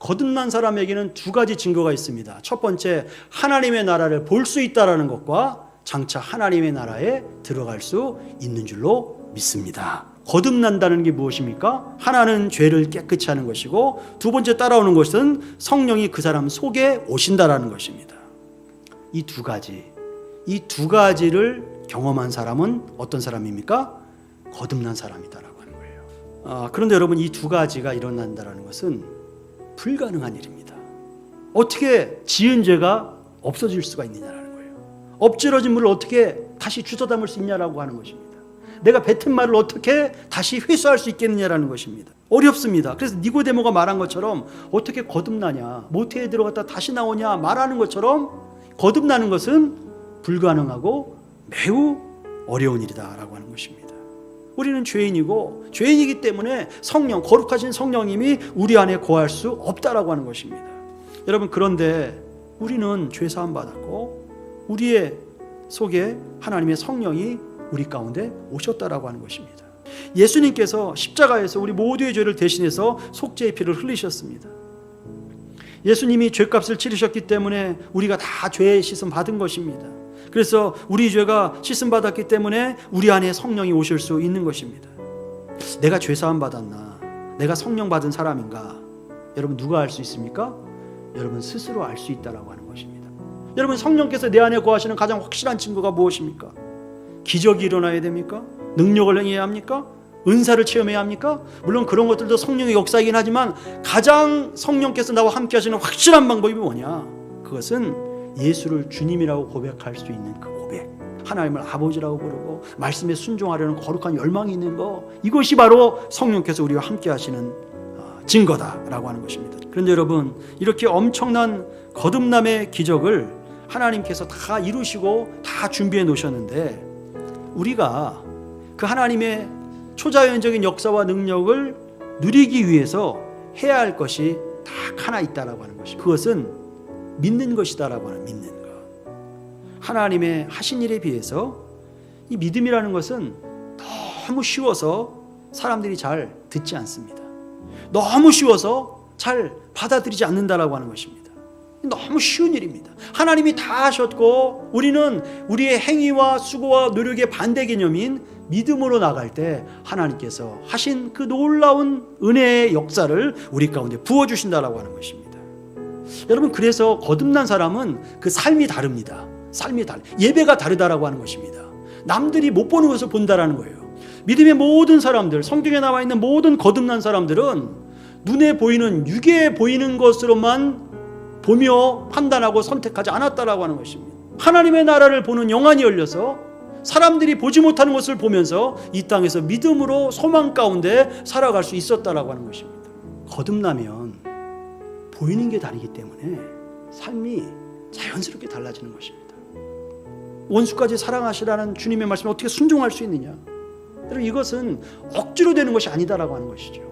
거듭난 사람에게는 두 가지 증거가 있습니다. 첫 번째, 하나님의 나라를 볼 수 있다라는 것과 장차 하나님의 나라에 들어갈 수 있는 줄로 믿습니다. 거듭난다는 게 무엇입니까? 하나는 죄를 깨끗이 하는 것이고, 두 번째 따라오는 것은 성령이 그 사람 속에 오신다라는 것입니다. 이 두 가지를 경험한 사람은 어떤 사람입니까? 거듭난 사람이다라고 하는 거예요. 그런데 여러분, 이 두 가지가 일어난다는 것은 불가능한 일입니다. 어떻게 지은 죄가 없어질 수가 있느냐라는 거예요. 엎질러진 물을 어떻게 다시 주워 담을 수 있냐라고 하는 것입니다. 내가 뱉은 말을 어떻게 다시 회수할 수 있겠느냐라는 것입니다. 어렵습니다. 그래서 니고데모가 말한 것처럼 어떻게 거듭나냐, 모태에 들어갔다 다시 나오냐 말하는 것처럼 거듭나는 것은 불가능하고 매우 어려운 일이다라고 하는 것입니다. 우리는 죄인이고, 죄인이기 때문에 성령, 거룩하신 성령님이 우리 안에 거할 수 없다라고 하는 것입니다. 여러분, 그런데 우리는 죄 사함 받았고 우리의 속에 하나님의 성령이 우리 가운데 오셨다라고 하는 것입니다. 예수님께서 십자가에서 우리 모두의 죄를 대신해서 속죄의 피를 흘리셨습니다. 예수님이 죄값을 치르셨기 때문에 우리가 다 죄의 씻음 받은 것입니다. 그래서 우리 죄가 씻음 받았기 때문에 우리 안에 성령이 오실 수 있는 것입니다. 내가 죄 사함 받았나, 내가 성령 받은 사람인가, 여러분 누가 알 수 있습니까? 여러분 스스로 알 수 있다라고 하는 것입니다. 여러분, 성령께서 내 안에 거하시는 가장 확실한 증거가 무엇입니까? 기적이 일어나야 됩니까? 능력을 행해야 합니까? 은사를 체험해야 합니까? 물론 그런 것들도 성령의 역사이긴 하지만 가장 성령께서 나와 함께 하시는 확실한 방법이 뭐냐? 그것은 예수를 주님이라고 고백할 수 있는 그 고백, 하나님을 아버지라고 부르고 말씀에 순종하려는 거룩한 열망이 있는 거, 이것이 바로 성령께서 우리와 함께 하시는 증거다라고 하는 것입니다. 그런데 여러분, 이렇게 엄청난 거듭남의 기적을 하나님께서 다 이루시고 다 준비해 놓으셨는데, 우리가 그 하나님의 초자연적인 역사와 능력을 누리기 위해서 해야 할 것이 딱 하나 있다라고 하는 것입니다. 그것은 믿는 것이다라고 하는, 믿는 것. 하나님의 하신 일에 비해서 이 믿음이라는 것은 너무 쉬워서 사람들이 잘 듣지 않습니다. 너무 쉬워서 잘 받아들이지 않는다라고 하는 것입니다. 너무 쉬운 일입니다. 하나님이 다 하셨고 우리는 우리의 행위와 수고와 노력의 반대 개념인 믿음으로 나갈 때 하나님께서 하신 그 놀라운 은혜의 역사를 우리 가운데 부어주신다라고 하는 것입니다. 여러분, 그래서 거듭난 사람은 그 삶이 다릅니다. 삶이 예배가 다르다라고 하는 것입니다. 남들이 못 보는 것을 본다라는 거예요. 믿음의 모든 사람들, 성경에 나와 있는 모든 거듭난 사람들은 눈에 보이는, 육에 보이는 것으로만 보며 판단하고 선택하지 않았다라고 하는 것입니다. 하나님의 나라를 보는 영안이 열려서 사람들이 보지 못하는 것을 보면서 이 땅에서 믿음으로 소망 가운데 살아갈 수 있었다라고 하는 것입니다. 거듭나면 보이는 게 다르기 때문에 삶이 자연스럽게 달라지는 것입니다. 원수까지 사랑하시라는 주님의 말씀에 어떻게 순종할 수 있느냐? 여러분, 이것은 억지로 되는 것이 아니다라고 하는 것이죠.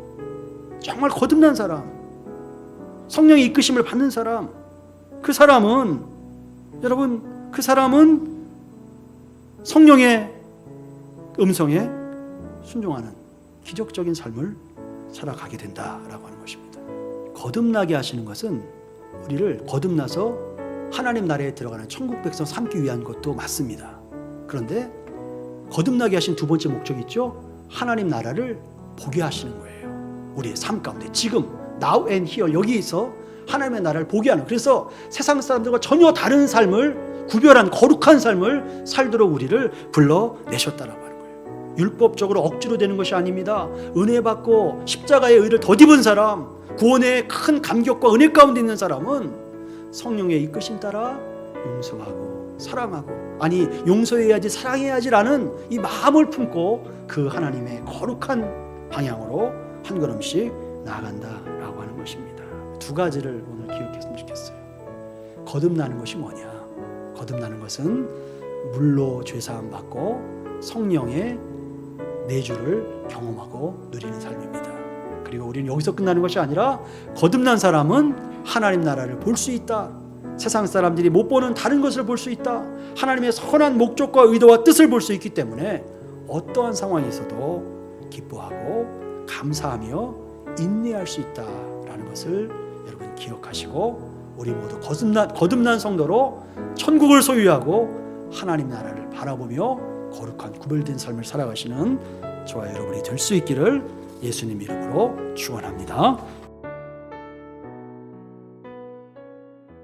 정말 거듭난 사람, 성령의 이끄심을 받는 사람, 그 사람은, 여러분, 그 사람은 성령의 음성에 순종하는 기적적인 삶을 살아가게 된다라고 하는 것입니다. 거듭나게 하시는 것은 우리를 거듭나서 하나님 나라에 들어가는 천국 백성 삼기 위한 것도 맞습니다. 그런데 거듭나게 하신 두 번째 목적이 있죠. 하나님 나라를 보게 하시는 거예요. 우리의 삶 가운데 지금 now and here, 여기에서 하나님의 나라를 보게 하는, 그래서 세상 사람들과 전혀 다른 삶을, 구별한 거룩한 삶을 살도록 우리를 불러내셨다라고 하는 거예요. 율법적으로 억지로 되는 것이 아닙니다. 은혜 받고 십자가의 의를 덧입은 사람, 구원의 큰 감격과 은혜 가운데 있는 사람은 성령의 이끄심 따라 용서하고 사랑하고, 아니 용서해야지 사랑해야지라는 이 마음을 품고 그 하나님의 거룩한 방향으로 한 걸음씩 나아간다라고 하는 것입니다. 두 가지를 오늘 기억했으면 좋겠어요. 거듭나는 것이 뭐냐? 거듭나는 것은 물로 죄사함 받고 성령의 내주를 경험하고 누리는 삶입니다. 그리고 우리는 여기서 끝나는 것이 아니라 거듭난 사람은 하나님 나라를 볼 수 있다. 세상 사람들이 못 보는 다른 것을 볼 수 있다. 하나님의 선한 목적과 의도와 뜻을 볼 수 있기 때문에 어떠한 상황이 있어도 기뻐하고 감사하며 인내할 수 있다라는 것을 여러분 기억하시고 우리 모두 거듭난 성도로 천국을 소유하고 하나님 나라를 바라보며 거룩한 구별된 삶을 살아가시는 저와 여러분이 될 수 있기를 예수님 이름으로 축원합니다.